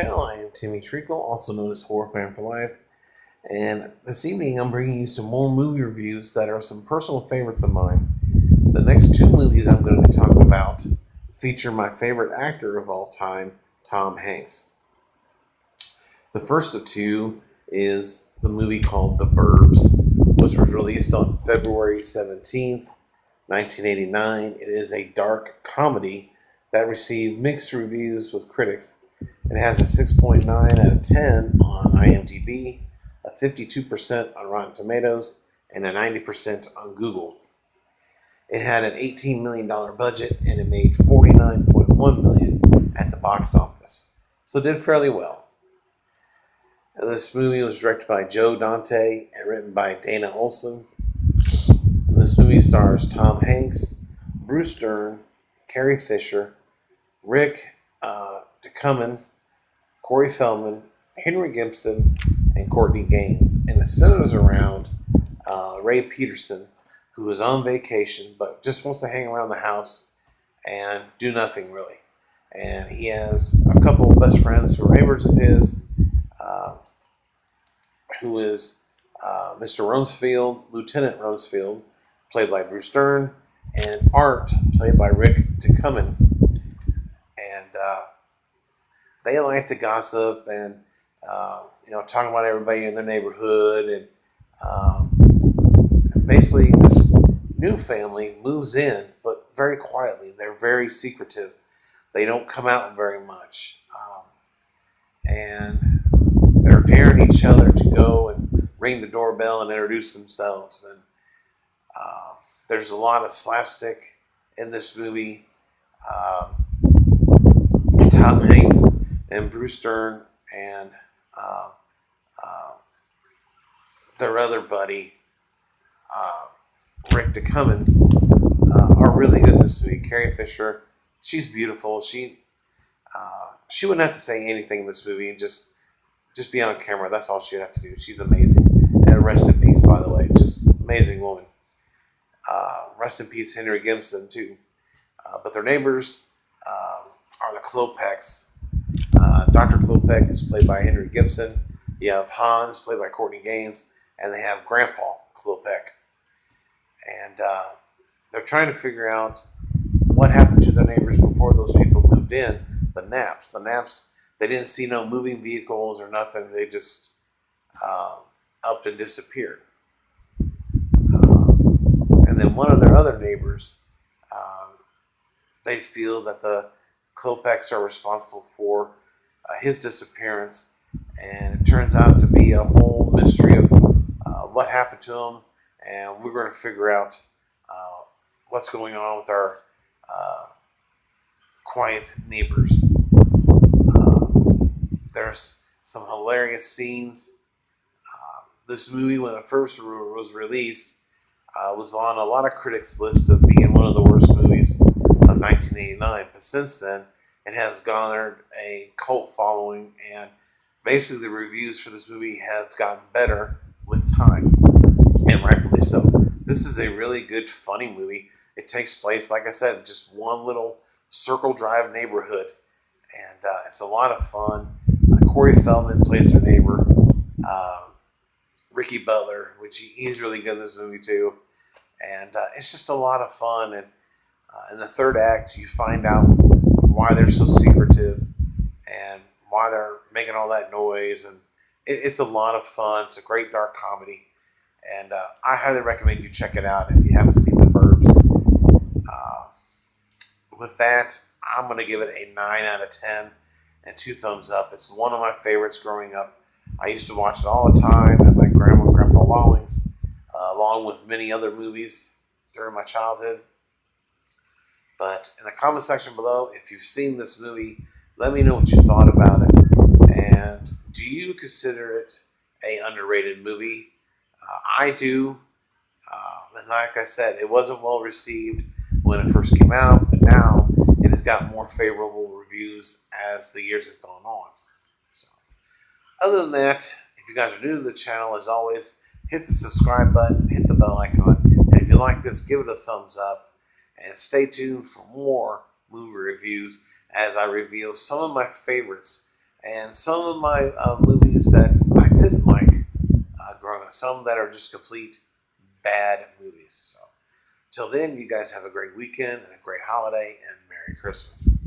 channel. I am Timmy Treacle, also known as Horror Fan for Life, and this evening I'm bringing you some more movie reviews that are some personal favorites of mine. The next two movies I'm going to be talking about feature my favorite actor of all time, Tom Hanks. The first of two is the movie called The Burbs, which was released on February 17th, 1989. It is a dark comedy that received mixed reviews with critics. It has a 6.9 out of 10 on IMDb, a 52% on Rotten Tomatoes, and a 90% on Google. It had an $18 million budget and it made $49.1 million at the box office. So it did fairly well. This movie was directed by Joe Dante and written by Dana Olson. This movie stars Tom Hanks, Bruce Dern, Carrie Fisher, Rick DeCumming, Corey Feldman, Henry Gibson, and Courtney Gaines. And it centers around Ray Peterson, who is on vacation but just wants to hang around the house and do nothing really. And he has a couple of best friends who are neighbors of his, who is Mr. Rumsfeld, Lieutenant Rumsfeld, played by Bruce Dern, and Art, played by Rick DeCumming. And they like to gossip and talk about everybody in their neighborhood. And basically, this new family moves in, but very quietly. They're very secretive. They don't come out very much, and they're daring each other to go and ring the doorbell and introduce themselves. And there's a lot of slapstick in this movie. Tom Hanks and Bruce Dern and their other buddy, Rick DeCumming, are really good in this movie. Carrie Fisher, she's beautiful. She wouldn't have to say anything in this movie and just be on camera. That's all she would have to do. She's amazing. And rest in peace, by the way. Just amazing woman. Rest in peace, Henry Gibson, too. But their neighbors are the Klopeks. Dr. Klopek is played by Henry Gibson. You have Hans, played by Courtney Gaines. And they have Grandpa Klopek. And they're trying to figure out what happened to their neighbors before those people moved in. The Naps. The Naps, they didn't see no moving vehicles or nothing. They just upped and disappeared. And then one of their other neighbors, they feel that the Klopeks are responsible for his disappearance. And it turns out to be a whole mystery of what happened to him. And we're going to figure out what's going on with our quiet neighbors. There's some hilarious scenes. This movie, when it first was released, was on a lot of critics' list of being one of the worst movies of 1989. But since then, it has garnered a cult following, and basically the reviews for this movie have gotten better with time, and rightfully so. This is a really good, funny movie. It takes place, like I said, in just one little Circle Drive neighborhood, and it's a lot of fun. Corey Feldman plays her neighbor, Ricky Butler, which he's really good in this movie too, and it's just a lot of fun. And in the third act, you find out why they're so secretive and why they're making all that noise, and it's a lot of fun. It's a great dark comedy, and I highly recommend you check it out if you haven't seen The Burbs. With that, I'm going to give it a 9 out of 10 and 2 thumbs up. It's one of my favorites growing up. I used to watch it all the time at my grandma and grandpa Lawling's, along with many other movies during my childhood. But in the comment section below, if you've seen this movie, let me know what you thought about it. And do you consider it an underrated movie? I do. And like I said, it wasn't well received when it first came out, but now it has got more favorable reviews as the years have gone on. So, other than that, if you guys are new to the channel, as always, hit the subscribe button, hit the bell icon, and if you like this, give it a thumbs up, and stay tuned for more movie reviews as I reveal some of my favorites and some of my movies that I didn't like growing up. Some that are just complete bad movies. So, till then, you guys have a great weekend and a great holiday, and Merry Christmas.